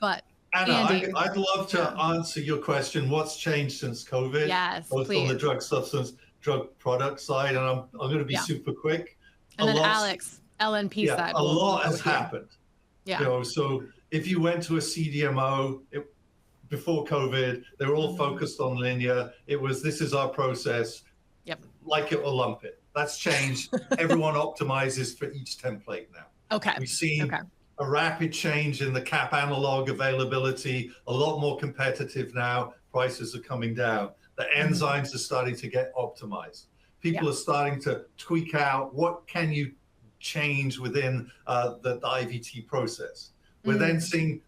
But Anna, Andy, I'd love to answer your question. What's changed since COVID? Yes, both please. on the drug product side, and I'm going to be super quick. And then Alex, LNP side. A lot has happened. Yeah. So if you went to a CDMO before COVID, they were all focused on linear. It was, this is our process. Yep. Like it or lump it. That's changed. Everyone optimizes for each template now. Okay. We've seen a rapid change in the cap analog availability, a lot more competitive now. Prices are coming down. The enzymes are starting to get optimized. People are starting to tweak out what can you change within the IVT process. We're then seeing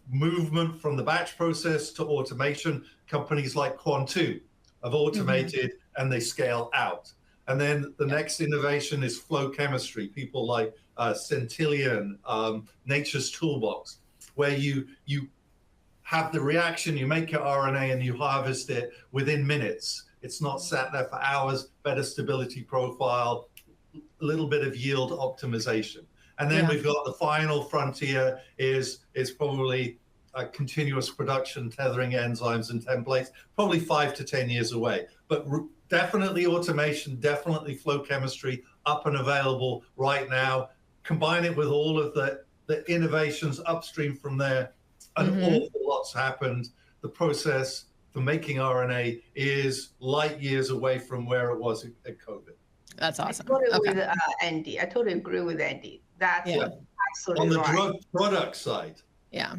movement from the batch process to automation. Companies like Qian have automated and they scale out. And then the next innovation is flow chemistry. People like Centillion, Nature's Toolbox, where you have the reaction, you make your RNA and you harvest it within minutes. It's not sat there for hours, better stability profile, a little bit of yield optimization. And then we've got the final frontier is probably a continuous production, tethering enzymes and templates, probably 5 to 10 years away. But definitely automation, definitely flow chemistry, up and available right now. Combine it with all of the innovations upstream from there, an awful lot's happened. The process for making RNA is light years away from where it was at COVID. That's awesome. I totally with Andy. I totally agree with Andy. That's absolutely On the right. drug product side,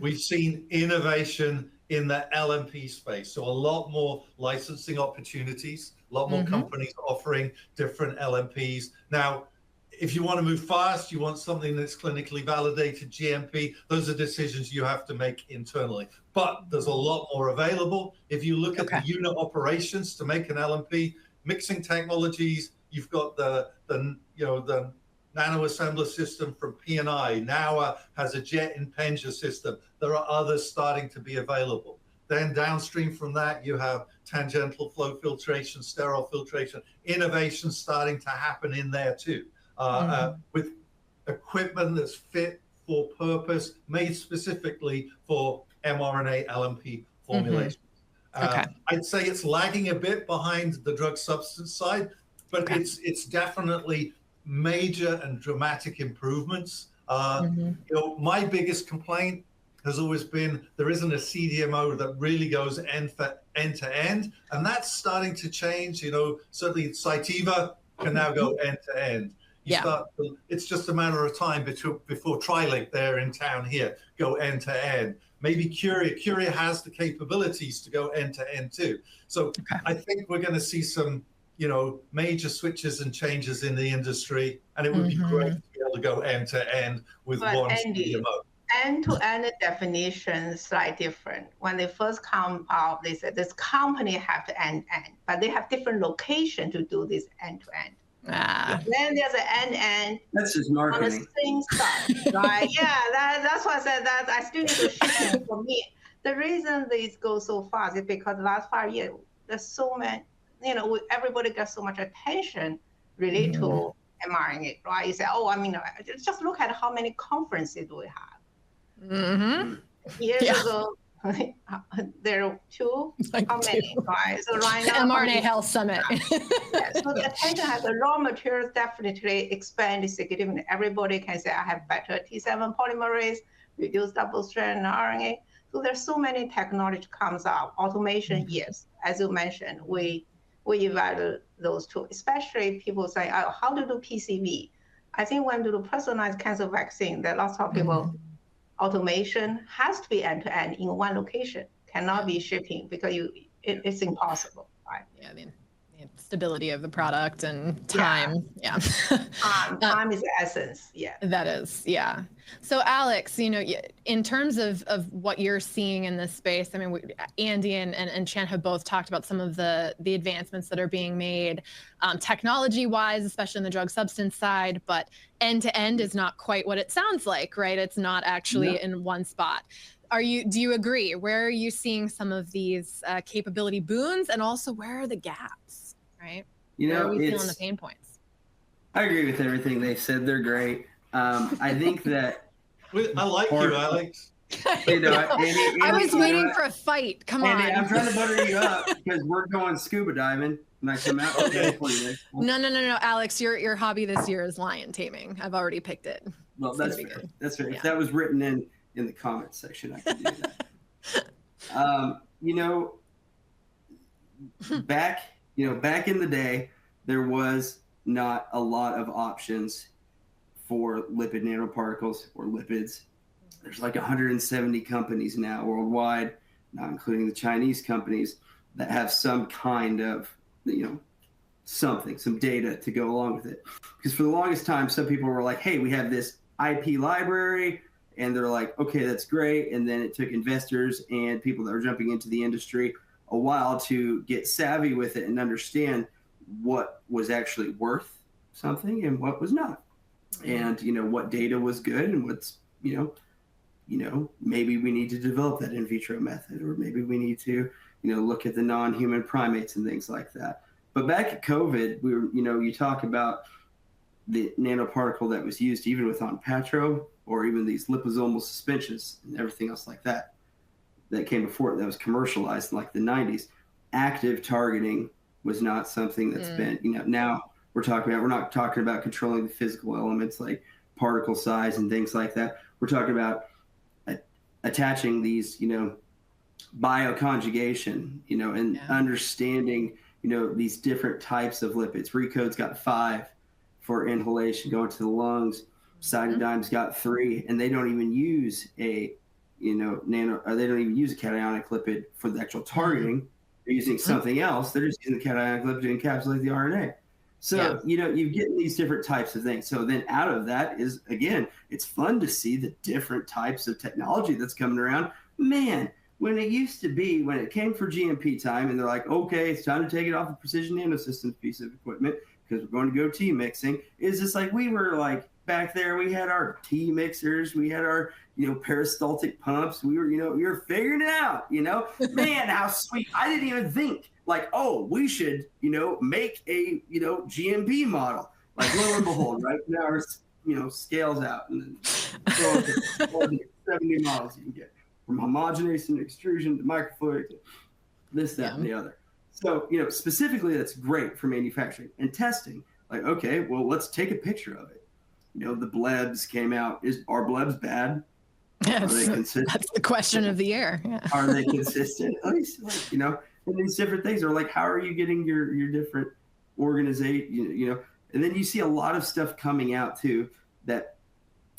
we've seen innovation in the LNP space. So a lot more licensing opportunities, a lot more companies offering different LNPs. Now, if you want to move fast, you want something that's clinically validated, GMP, those are decisions you have to make internally. But there's a lot more available. If you look at the unit operations to make an LNP, mixing technologies, you've got the nanoassembler system from P&I. Now has a jet impenger system. There are others starting to be available. Then downstream from that, you have tangential flow filtration, sterile filtration, innovation starting to happen in there too. With equipment that's fit for purpose, made specifically for mRNA-LNP formulations. I'd say it's lagging a bit behind the drug substance side, but it's definitely major and dramatic improvements. My biggest complaint has always been there isn't a CDMO that really goes end to end, and that's starting to change. Certainly Cytiva can now go end to end. It's just a matter of time before TriLink there in town here go end to end. Maybe Curia has the capabilities to go end to end too. So I think we're going to see some major switches and changes in the industry, and it would be great to be able to go end to end with one CDMO. End-to-end definition is slightly different. When they first come out, they said this company have to end-end, but they have different location to do this end-to-end. Then there's an end-end. That's just marketing. On the same side, right? That's why I said that I still need to shift it for me. The reason this goes so fast is because the last 5 years, there's so many, everybody gets so much attention related to mRNA, right? You say, just look at how many conferences we have. Years ago, there are 2. How many, right? So right now, mRNA Health Summit. So the attention has the raw materials definitely expanded significantly. Everybody can say, I have better T7 polymerase, reduce double-strand RNA. So there's so many technology comes out. Automation, yes. As you mentioned, we evaluate those two, especially people say, how to do PCV? I think when you do personalized cancer vaccine, there are lots of people, automation has to be end-to-end in one location, cannot be shipping because it's impossible, right? The stability of the product and time. Time is the essence. That is. So Alex, in terms of what you're seeing in this space, Andy and Qian have both talked about some of the advancements that are being made technology-wise, especially in the drug substance side, but end-to-end is not quite what it sounds like, right? It's not actually in one spot. Do you agree? Where are you seeing some of these capability boons, and also where are the gaps, right? Where are we feeling the pain points? I agree with everything they said. They're great. I think that I like you, Alex. You know, Andy, I was you waiting know, for a fight. Come Andy, on. I'm trying to butter you up because we're going scuba diving when I come out. Okay. No, Alex, your hobby this year is lion taming. I've already picked it. Well, It's that's gonna be fair. good. That's fair. Yeah. If that was written in the comments section, I could do that. You know, back in the day, there was not a lot of options for lipid nanoparticles or lipids. There's like 170 companies now worldwide, not including the Chinese companies, that have some kind of, some data to go along with it. Because for the longest time, some people were like, hey, we have this IP library, and they're like, okay, that's great. And then it took investors and people that were jumping into the industry a while to get savvy with it and understand what was actually worth something and what was not. And, what data was good and what's, maybe we need to develop that in vitro method, or maybe we need to, look at the non-human primates and things like that. But back at COVID, we were, you talk about the nanoparticle that was used even with Onpattro, or even these liposomal suspensions and everything else like that came before it, that was commercialized in like the 90s. Active targeting was not something that's been, now we're not talking about controlling the physical elements like particle size and things like that. We're talking about attaching these, bioconjugation, and understanding, these different types of lipids. Recode's got 5 for inhalation going to the lungs. Cytodine's got 3, and they don't even use a, they don't even use a cationic lipid for the actual targeting. They're using something else. They're just using the cationic lipid to encapsulate the RNA. So, you get these different types of things. So then out of that is, again, it's fun to see the different types of technology that's coming around. Man, when it came for GMP time and they're like, okay, it's time to take it off the Precision Nanosystems piece of equipment because we're going to go tea mixing, is just like we were like back there, we had our tea mixers, we had our, peristaltic pumps. We were figuring it out, man, how sweet. I didn't even think like, oh, we should, make a, GMP model. Like, lo and behold, right now, our, scales out and then throw it to 70 models you can get, from homogenation to extrusion to microfluidic to this, that, and the other. So, specifically, that's great for manufacturing and testing. Like, okay, well, let's take a picture of it. The blebs came out. Are blebs bad? Yes, are they consistent? That's the question of the year. Yeah. Are they consistent? At least, and these different things are like, how are you getting your different organization, and then you see a lot of stuff coming out too, that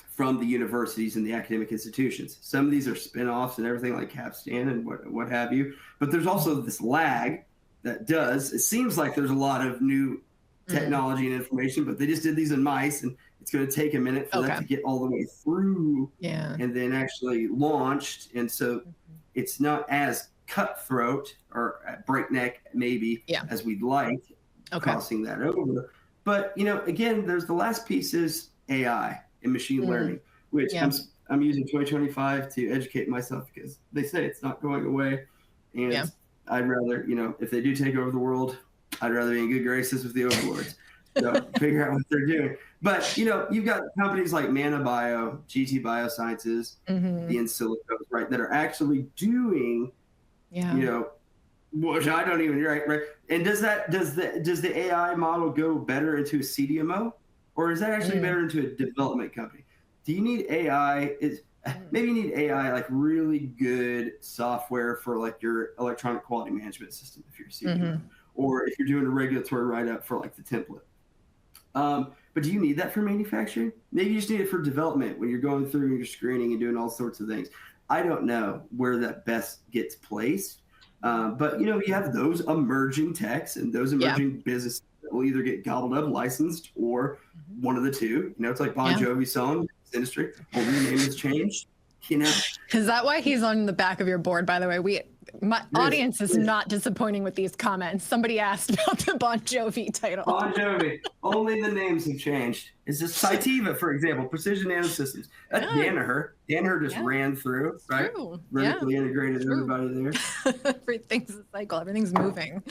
from the universities and the academic institutions. Some of these are spin-offs and everything like Capstan and what have you, but there's also this lag that it seems like there's a lot of new technology and information, but they just did these in mice, and it's going to take a minute for that to get all the way through and then actually launched. And so it's not as cutthroat or breakneck maybe as we'd like, crossing that over. But, again, there's the last piece is AI and machine learning, which I'm using 2025 to educate myself because they say it's not going away. And I'd rather, if they do take over the world, I'd rather be in good graces with the overlords. So figure out what they're doing. But, you've got companies like ManaBio, GT Biosciences, the In Silicos, right, that are actually doing, which I don't even, right. And does the AI model go better into a CDMO, or is that actually better into a development company? Do you need AI? Maybe you need AI, like really good software for like your electronic quality management system if you're a CDMO, or if you're doing a regulatory write-up for like the template. But do you need that for manufacturing? Maybe you just need it for development when you're going through and you're screening and doing all sorts of things. I don't know where that best gets placed. But, you have those emerging techs and those emerging businesses that will either get gobbled up, licensed, or one of the two. It's like Bon Jovi song, this industry. Only the name has changed. Is that why he's on the back of your board, by the way? My audience is not disappointing with these comments. Somebody asked about the Bon Jovi title. Bon Jovi. Only the names have changed. It's just Cytiva, for example, Precision Nanosystems. That's Danaher. Danaher just ran through, right? Vertically integrated everybody there. Everything's a cycle. Everything's moving.